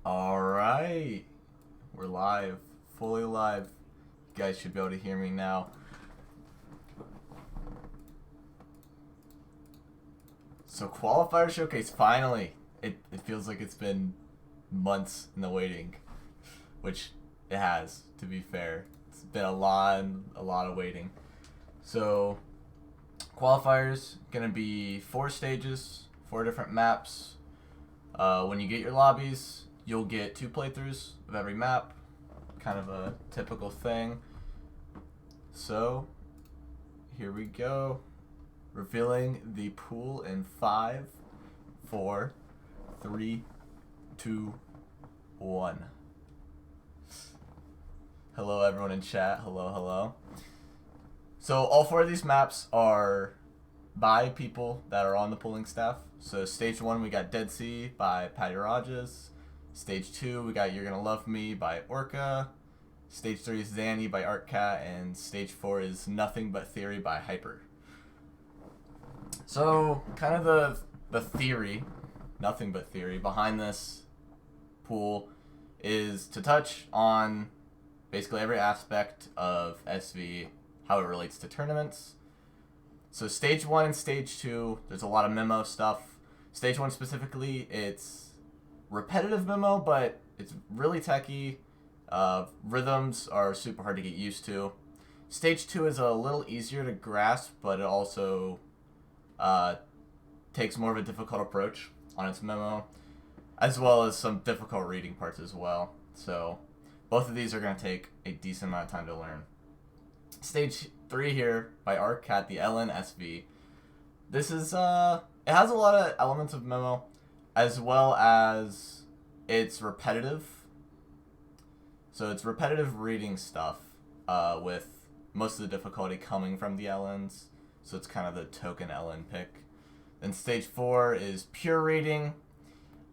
Alright, we're live, fully live. You guys should be able to hear me now. So Qualifier Showcase, finally. It feels like it's been months in the waiting, which it has, to be fair. It's been a lot of waiting. So Qualifiers, gonna be 4 stages, 4 different maps. When you get your lobbies, you'll get 2 playthroughs of every map, kind of a typical thing. So, here we go. Revealing the pool in 5, 4, 3, 2, 1. Hello everyone in chat, hello. So all 4 of these maps are by people that are on the pooling staff. So stage 1 we got Dead Sea by Patty Rogers. Stage 2 we got You're Gonna Love Me by Orca. Stage 3 is Zanny by Arcat, and stage 4 is Nothing But Theory by Hyper. So kind of the theory, nothing but theory, behind this pool is to touch on basically every aspect of SV, how it relates to tournaments. So stage 1 and stage 2, there's a lot of memo stuff. Stage 1 specifically, it's repetitive memo, but it's really techy. Rhythms are super hard to get used to. Stage 2 is a little easier to grasp, but it also takes more of a difficult approach on its memo, as well as some difficult reading parts as well. So both of these are going to take a decent amount of time to learn. Stage 3 here by Arcat, the LNSV. This is it has a lot of elements of memo, as well as it's repetitive. So it's repetitive reading stuff, with most of the difficulty coming from the LNs. So it's kind of the token LN pick. Then stage 4 is pure reading,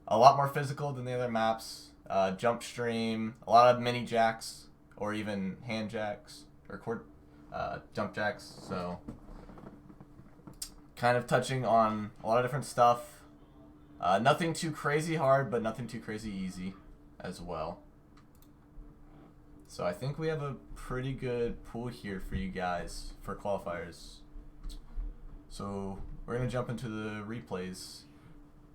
a lot more physical than the other maps. Jump stream, a lot of mini jacks, or even hand jacks, or jump jacks. So kind of touching on a lot of different stuff. Nothing too crazy hard, but nothing too crazy easy as well. So I think we have a pretty good pool here for you guys for qualifiers. So we're gonna jump into the replays.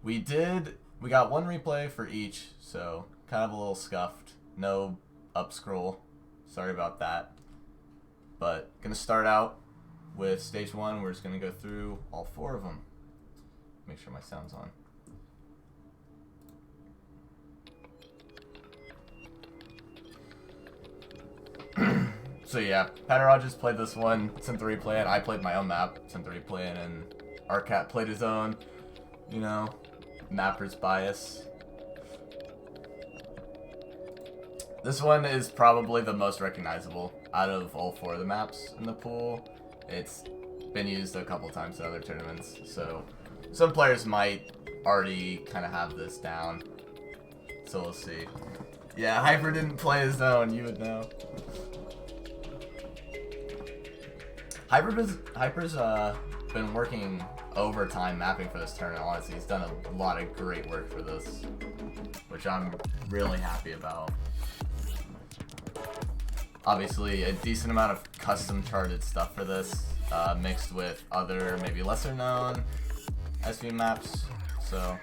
We got 1 replay for each, so kind of a little scuffed. No up scroll. Sorry about that. But gonna start out with stage 1. We're just gonna go through all 4 of them. Make sure my sound's on. So yeah, Patty Rogers played this one, sent the replay in. I played my own map, sent the replay in, and Arcat played his own. You know, mapper's bias. This one is probably the most recognizable out of all 4 of the maps in the pool. It's been used a couple times in other tournaments, so some players might already kind of have this down. So we'll see. Yeah, Hyper didn't play his own, you would know. Hyper's been working overtime mapping for this tournament, honestly. He's done a lot of great work for this, which I'm really happy about. Obviously, a decent amount of custom charted stuff for this, mixed with other, maybe lesser known SV maps. So,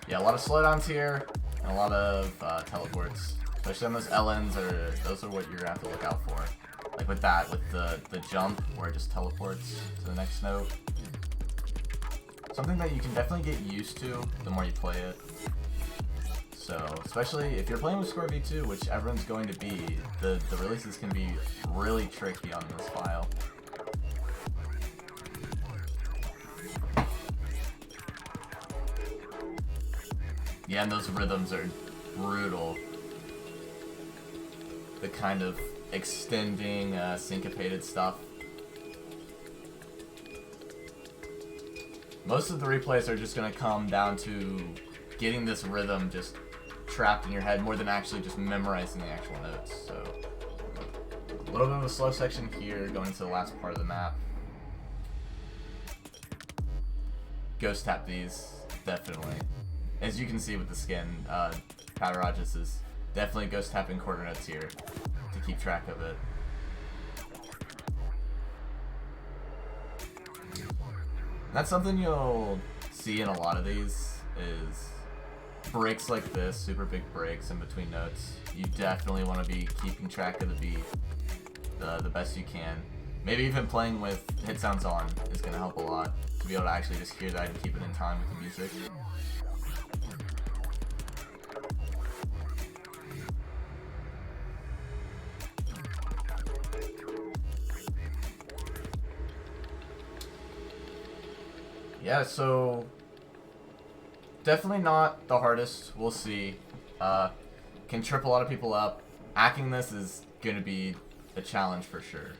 yeah, a lot of slowdowns here, and a lot of teleports. Especially on those LNs, those are what you're gonna have to look out for. Like with that, with the jump, where it just teleports to the next note. Something that you can definitely get used to the more you play it. So, especially if you're playing with Score V2, which everyone's going to be, the releases can be really tricky on this file. Yeah, and those rhythms are brutal. The kind of extending, syncopated stuff. Most of the replays are just going to come down to getting this rhythm just trapped in your head more than actually just memorizing the actual notes. So a little bit of a slow section here going to the last part of the map. Ghost tap these, definitely. as you can see with the skin, Patarajas is definitely ghost tapping quarter notes here to keep track of it. And that's something you'll see in a lot of these is breaks like this, super big breaks in between notes. You definitely want to be keeping track of the beat the best you can. Maybe even playing with hit sounds on is going to help a lot to be able to actually just hear that and keep it in time with the music. Yeah, so definitely not the hardest. We'll see. Can trip a lot of people up. Hacking this is going to be a challenge for sure.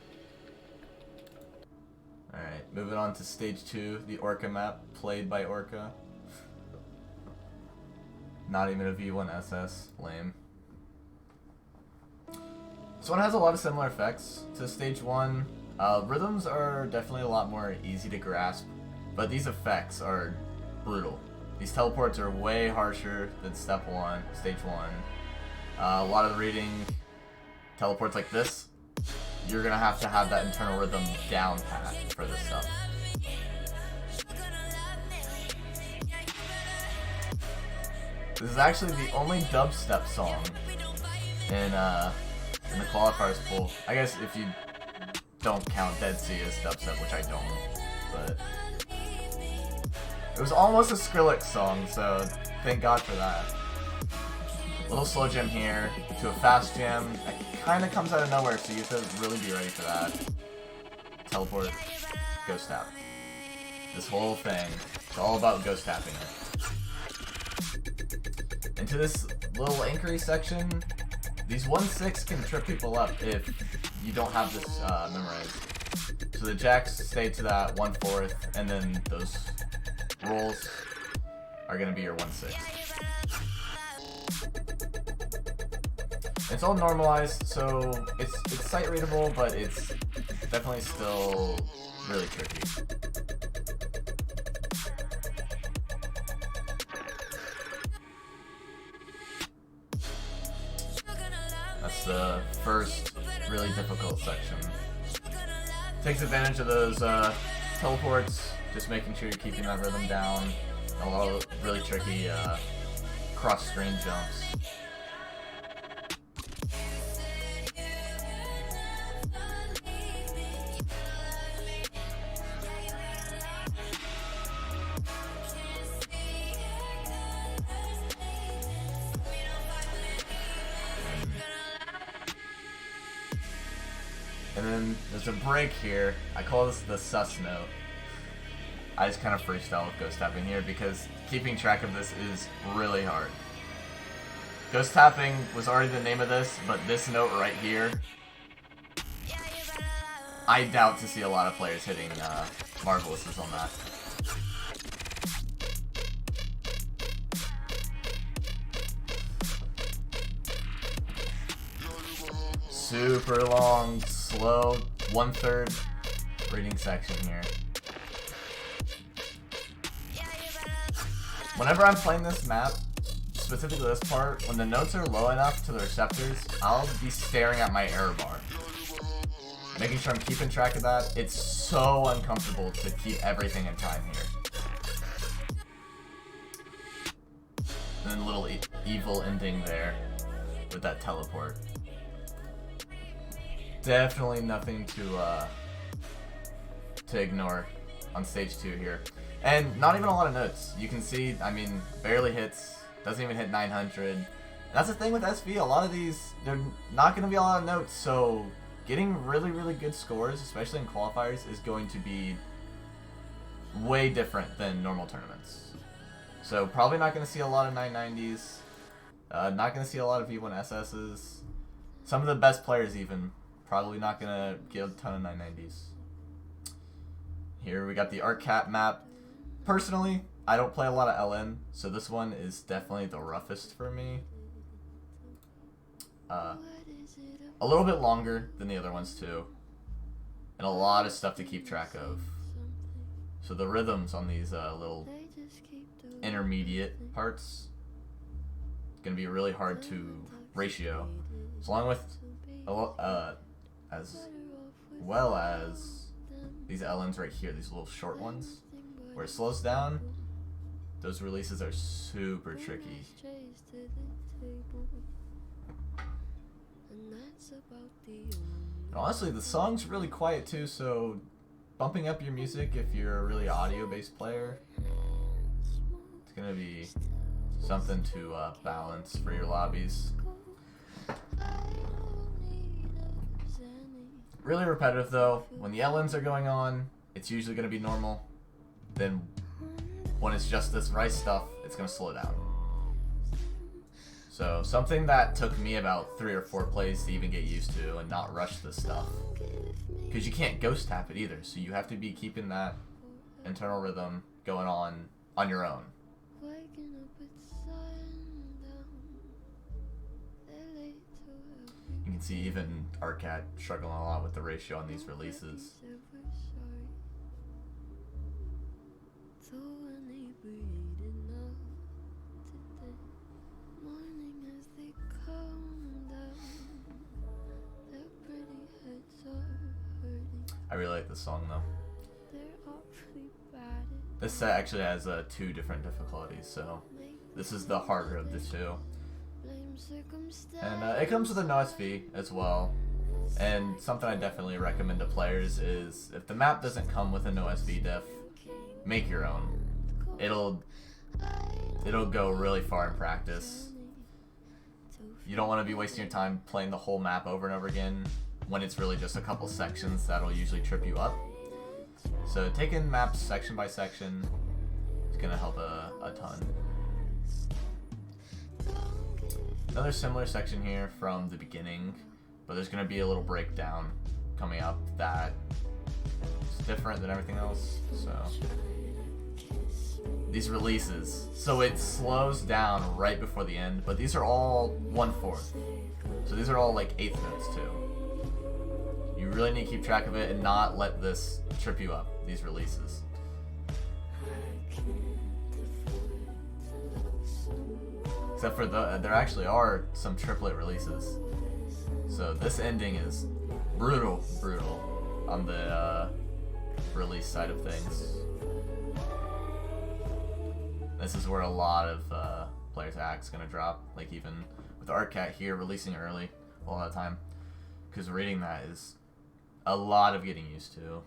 Alright, moving on to stage 2, the Orca map, played by Orca. Not even a V1SS, lame. This one has a lot of similar effects to stage 1. Rhythms are definitely a lot more easy to grasp, but these effects are brutal. These teleports are way harsher than stage 1. A lot of the reading teleports like this, you're gonna have to have that internal rhythm down pat for this stuff. This is actually the only dubstep song in the Qualifiers pool. I guess if you don't count Dead Sea as dubstep, which I don't, but it was almost a Skrillex song, so thank God for that. Little slow jam here to a fast jam. It kind of comes out of nowhere, so you have to really be ready for that. Teleport, ghost tap. This whole thing, it's all about ghost tapping it. Into this little anchory section, these 1/6 can trip people up if you don't have this memorized. So the jacks stay to that 1/4, and then those rolls are going to be your 1/6. It's all normalized, so it's sight readable, but it's definitely still really tricky. That's the first really difficult section. Takes advantage of those teleports, just making sure you're keeping that rhythm down. A lot of really tricky cross-screen jumps. And then there's a break here. I call this the sus note. I just kind of freestyle with ghost tapping here because keeping track of this is really hard. Ghost tapping was already the name of this, but this note right here, I doubt to see a lot of players hitting Marvelouses on that. Super long, slow, 1/3 reading section here. Whenever I'm playing this map, specifically this part, when the notes are low enough to the receptors, I'll be staring at my error bar. Making sure I'm keeping track of that. It's so uncomfortable to keep everything in time here. And then a little evil ending there with that teleport. Definitely nothing to ignore on stage 2 here. And not even a lot of notes. You can see, I mean, barely hits, doesn't even hit 900. And that's the thing with SV, a lot of these, they're not going to be a lot of notes, so getting really, really good scores, especially in qualifiers, is going to be way different than normal tournaments. So probably not going to see a lot of 990s, not going to see a lot of V1SSs. Some of the best players even, probably not going to get a ton of 990s. Here we got the Arcat map. Personally, I don't play a lot of LN, so this one is definitely the roughest for me. A little bit longer than the other ones too, and a lot of stuff to keep track of. So the rhythms on these little intermediate parts, it's going to be really hard to ratio. So along with, as well as these LNs right here, these little short ones, where it slows down, those releases are super tricky. And honestly, the song's really quiet too, so bumping up your music if you're a really audio-based player, it's gonna be something to balance for your lobbies. Really repetitive though. When the LNs are going on, it's usually gonna be normal. Then when it's just this rice stuff, it's gonna slow down. So something that took me about 3 or 4 plays to even get used to and not rush this stuff. Because you can't ghost tap it either, so you have to be keeping that internal rhythm going on your own. You can see even Arcat struggling a lot with the ratio on these releases. I really like this song though. This set actually has 2 different difficulties, so this is the harder of the 2. And it comes with an OSV as well. And something I definitely recommend to players is if the map doesn't come with an OSV diff, make your own. It'll go really far in practice. You don't want to be wasting your time playing the whole map over and over again when it's really just a couple sections that'll usually trip you up. So taking maps section by section is going to help a ton. Another similar section here from the beginning, but there's going to be a little breakdown coming up that is different than everything else. So these releases, so it slows down right before the end, but these are all 1/4. So these are all like 1/8 notes too. You really need to keep track of it and not let this trip you up, these releases. Except for there actually are some triplet releases. So this ending is brutal on the release side of things. This is where a lot of players' act's gonna drop. Like even with Arcat here releasing early a lot of the time, because reading that is a lot of getting used to.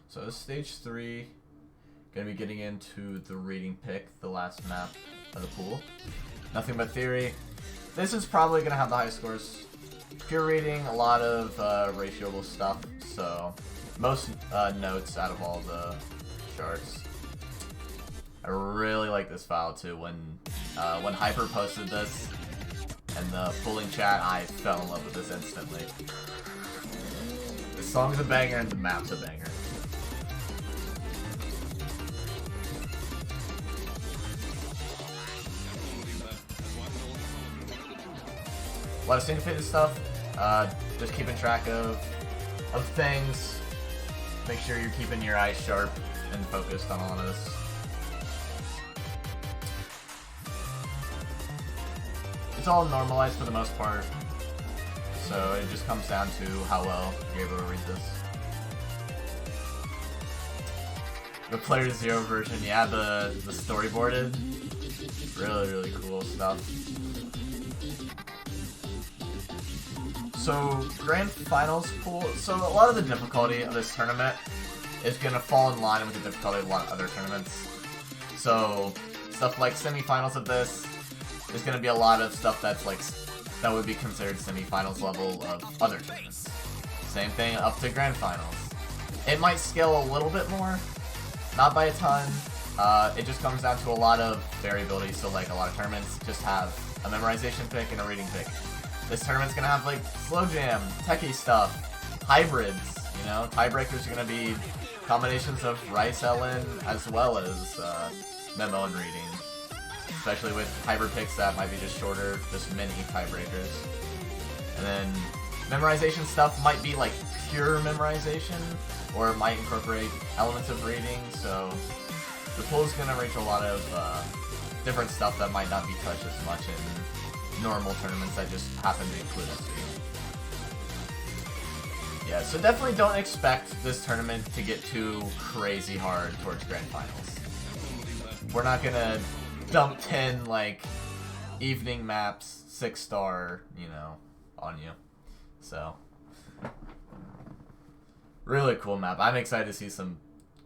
So stage 3, gonna be getting into the reading pick, the last map of the pool. Nothing but theory. This is probably gonna have the highest scores. Pure reading, a lot of ratioable stuff, so most notes out of all the charts. I really like this file too. When Hyper posted this and the pooling chat, I fell in love with this instantly. The song's a banger and the map's a banger. A lot of syncopated stuff, just keeping track of things. Make sure you're keeping your eyes sharp and focused on all of this. It's all normalized for the most part, so it just comes down to how well you're able to read this. The Player 0 version, yeah, the storyboarded, really cool stuff. So, Grand Finals pool, so a lot of the difficulty of this tournament is going to fall in line with the difficulty of a lot of other tournaments. So, stuff like semifinals of this, there's going to be a lot of stuff that's like, that would be considered semifinals level of other tournaments. Same thing up to Grand Finals. It might scale a little bit more, not by a ton. It just comes down to a lot of variability, so like a lot of tournaments just have a memorization pick and a reading pick. This tournament's gonna have like slow jam, techie stuff, hybrids, you know, tiebreakers are gonna be combinations of Rice Ellen as well as memo and reading. Especially with hybrid picks that might be just shorter, just mini tiebreakers. And then memorization stuff might be like pure memorization, or it might incorporate elements of reading, so the pool is going to reach a lot of different stuff that might not be touched as much in normal tournaments that just happen to include SV. Yeah, so definitely don't expect this tournament to get too crazy hard towards Grand Finals. We're not going to dump 10, like, evening maps, 6-star, you know, on you. So, really cool map. I'm excited to see some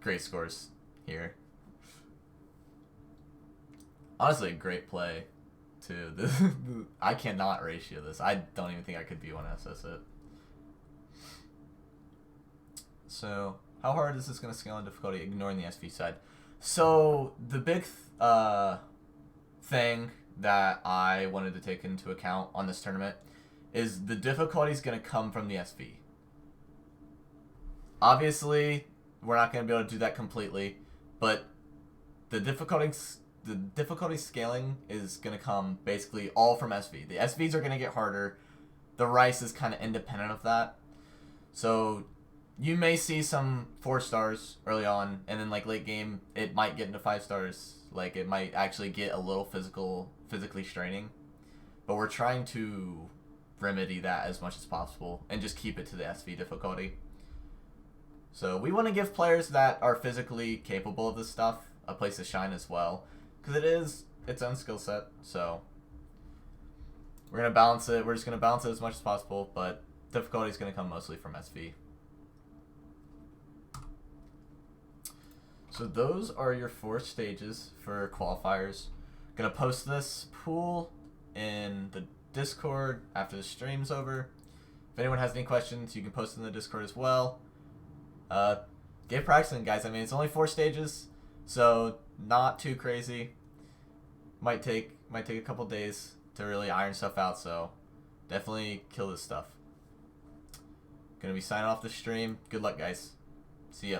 great scores here. Honestly, a great play, too. I cannot ratio this. I don't even think I could B1 SS it. So, how hard is this going to scale in difficulty, ignoring the SV side? So, the big thing that I wanted to take into account on this tournament is the difficulty is going to come from the SV. Obviously, we're not going to be able to do that completely, but the difficulty scaling is going to come basically all from SV. The SVs are going to get harder. The Rice is kind of independent of that. So you may see some 4 stars early on, and then like late game, it might get into 5 stars. Like it might actually get a little physically straining. But we're trying to remedy that as much as possible and just keep it to the SV difficulty. So we want to give players that are physically capable of this stuff a place to shine as well, because it is its own skill set. So we're gonna balance it. We're just gonna balance it as much as possible, but difficulty is gonna come mostly from SV. So those are your 4 stages for qualifiers. Gonna post this pool in the Discord after the stream's over. If anyone has any questions, you can post in the Discord as well. Get practicing, guys. I mean, it's only 4 stages, so not too crazy. Might take a couple days to really iron stuff out, so definitely kill this stuff. Gonna be signing off the stream. Good luck, guys. See ya.